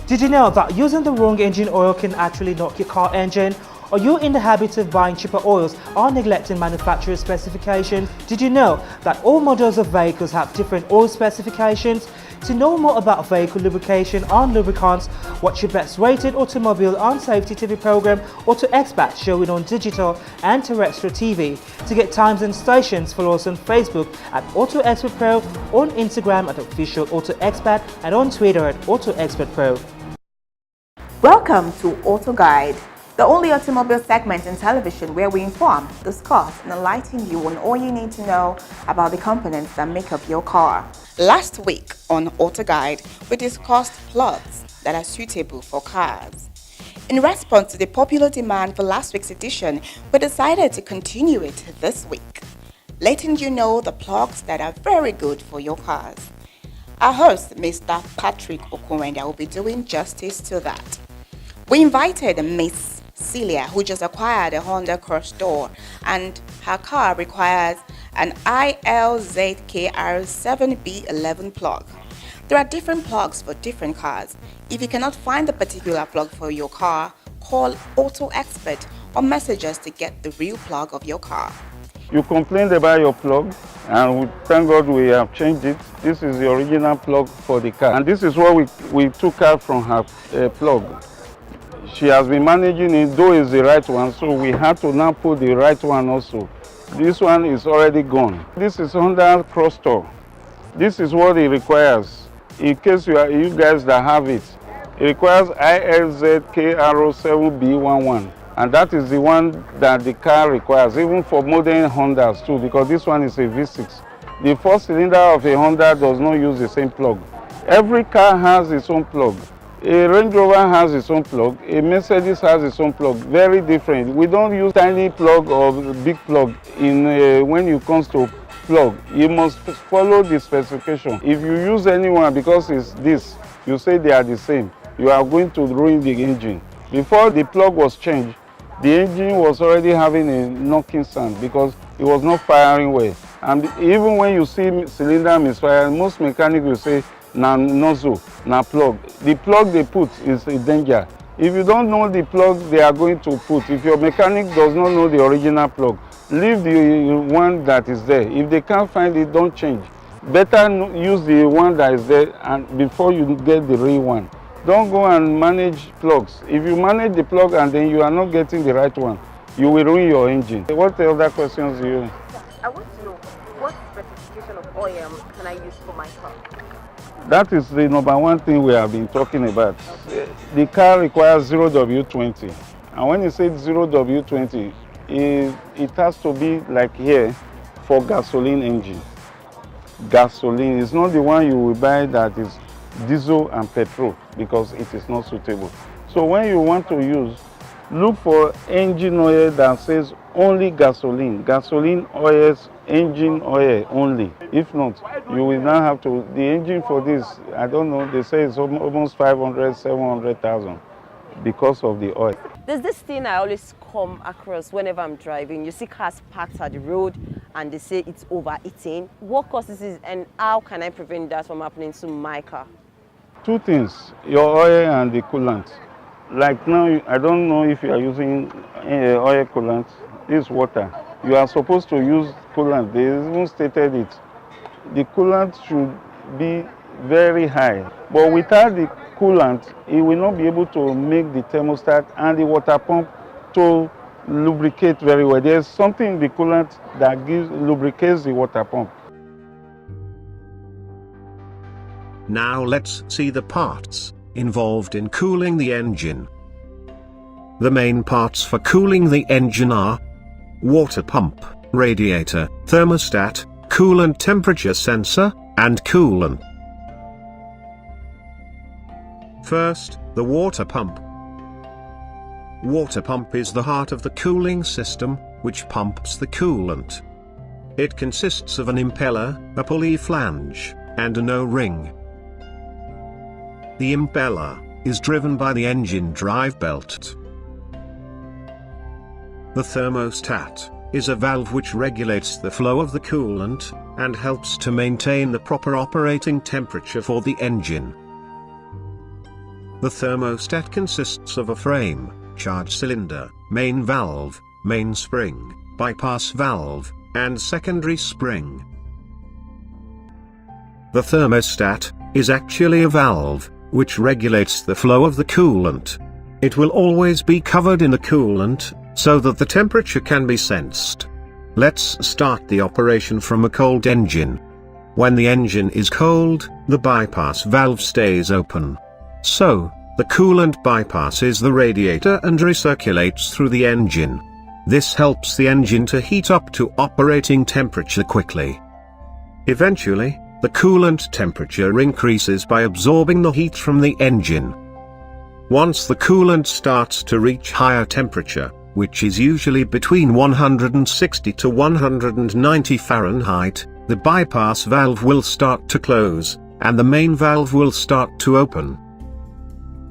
Did you know that using the wrong engine oil can actually knock your car engine? Are you in the habit of buying cheaper oils or neglecting manufacturer specifications? Did you know that all models of vehicles have different oil specifications? To know more about vehicle lubrication and lubricants, watch your best rated automobile and safety TV program Auto Expert showing on digital and terrestrial TV. To get times and stations, follow us on Facebook at Auto Expert Pro, on Instagram at Official Auto Expert, and on Twitter at Auto Expert Pro. Welcome to Auto Guide, the only automobile segment in television where we inform, discuss, and enlighten you on all you need to know about the components that make up your car. Last week on Auto Guide, we discussed plugs that are suitable for cars. In response to the popular demand for last week's edition, we decided to continue it this week, letting you know the plugs that are very good for your cars. Our host, Mr. Patrick Okwenda, will be doing justice to that. We invited Miss Celia, who just acquired a Honda Crosstour, and her car requires an ILZKR7B11 plug. There are different plugs for different cars. If you cannot find the particular plug for your car, call Auto Expert or message us to get the real plug of your car. You complained about your plug, and thank God we have changed it. This is the original plug for the car, and this is what we took out from her plug. She has been managing it, though it's the right one, so we had to now put the right one also. This one is already gone. This is Honda Crosstour. This is what it requires. In case you guys that have it, it requires ILZKR7B11, and that is the one that the car requires, even for modern Hondas too, because this one is a V6. The first cylinder of a Honda does not use the same plug. Every car has its own plug. A Range Rover has its own plug, a Mercedes has its own plug, very different. We don't use tiny plug or big plug when it comes to plug. You must follow the specification. If you use anyone because it's this, you say they are the same, you are going to ruin the engine. Before the plug was changed, the engine was already having a knocking sound because it was not firing well. And even when you see cylinder misfire, most mechanics will say, na nozzle, na plug. The plug they put is a danger. If you don't know the plug they are going to put, if your mechanic does not know the original plug, leave the one that is there. If they can't find it, don't change. Better use the one that is there and before you get the real one. Don't go and manage plugs. If you manage the plug and then you are not getting the right one, you will ruin your engine. What other questions do you? I want to know, what specification of oil can I use for my car? That is the number one thing we have been talking about. The car requires 0W20. And when you say 0W20, it has to be like here for gasoline engine. Gasoline is not the one you will buy that is diesel and petrol because it is not suitable. So when you want to use, look for engine oil that says only gasoline. Gasoline oils, engine oil only. If not, you will now have to, the engine for this, I don't know, they say it's almost 500, 700,000 because of the oil. There's this thing I always come across whenever I'm driving. You see cars parked at the road and they say it's overheating. What causes this and how can I prevent that from happening to my car? Two things, your oil and the coolant. Like now, I don't know if you are using oil coolant, this water. You are supposed to use coolant. They even stated it. The coolant should be very high. But without the coolant, it will not be able to make the thermostat and the water pump to lubricate very well. There's something in the coolant that lubricates the water pump. Now let's see the parts involved in cooling the engine. The main parts for cooling the engine are water pump, radiator, thermostat, coolant temperature sensor, and coolant. First, the water pump. Water pump is the heart of the cooling system, which pumps the coolant. It consists of an impeller, a pulley flange, and an O-ring. The impeller is driven by the engine drive belt. The thermostat is a valve which regulates the flow of the coolant and helps to maintain the proper operating temperature for the engine. The thermostat consists of a frame, charge cylinder, main valve, main spring, bypass valve, and secondary spring. The thermostat is actually a valve, which regulates the flow of the coolant. It will always be covered in the coolant, so that the temperature can be sensed. Let's start the operation from a cold engine. When the engine is cold, the bypass valve stays open. So, the coolant bypasses the radiator and recirculates through the engine. This helps the engine to heat up to operating temperature quickly. Eventually, the coolant temperature increases by absorbing the heat from the engine. Once the coolant starts to reach higher temperature, which is usually between 160 to 190 Fahrenheit, the bypass valve will start to close, and the main valve will start to open.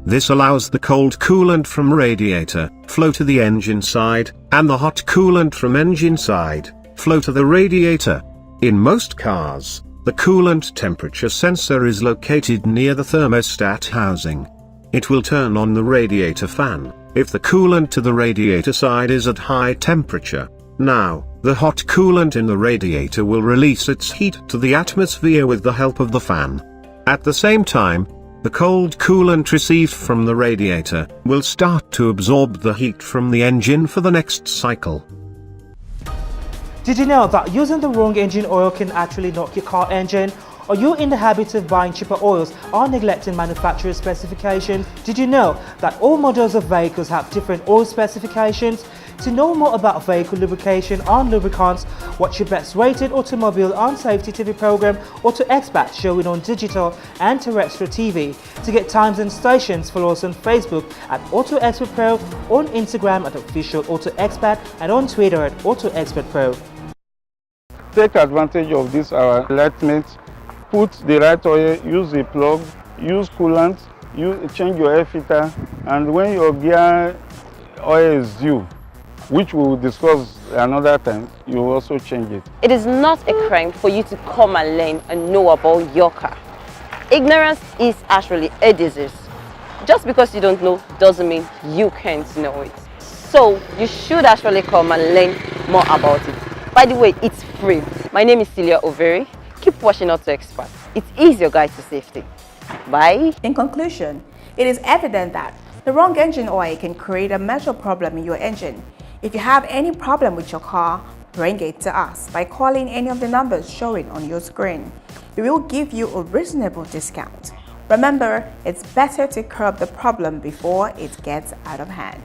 This allows the cold coolant from radiator flow to the engine side, and the hot coolant from engine side flow to the radiator. In most cars, the coolant temperature sensor is located near the thermostat housing. It will turn on the radiator fan if the coolant to the radiator side is at high temperature. Now, the hot coolant in the radiator will release its heat to the atmosphere with the help of the fan. At the same time, the cold coolant received from the radiator will start to absorb the heat from the engine for the next cycle. Did you know that using the wrong engine oil can actually knock your car engine? Are you in the habit of buying cheaper oils or neglecting manufacturer's specifications? Did you know that all models of vehicles have different oil specifications? To know more about vehicle lubrication and lubricants, watch your best rated automobile and safety TV program Auto Expert showing on digital and terrestrial TV. To get times and stations, follow us on Facebook at Auto Expert Pro, on Instagram at Official Auto Expert, and on Twitter at Auto Expert Pro. Take advantage of this our enlightenment. Put the right oil, use the plug, use coolant, change your air filter, and when your gear oil is due, which we will discuss another time, you will also change it. It is not a crime for you to come and learn and know about your car. Ignorance is actually a disease. Just because you don't know doesn't mean you can't know it. So you should actually come and learn more about it. By the way, it's free. My name is Celia Overi. Keep watching Auto Expert. It is your guide to safety. Bye. In conclusion, it is evident that the wrong engine oil can create a major problem in your engine. If you have any problem with your car, bring it to us by calling any of the numbers showing on your screen. We will give you a reasonable discount. Remember, it's better to curb the problem before it gets out of hand.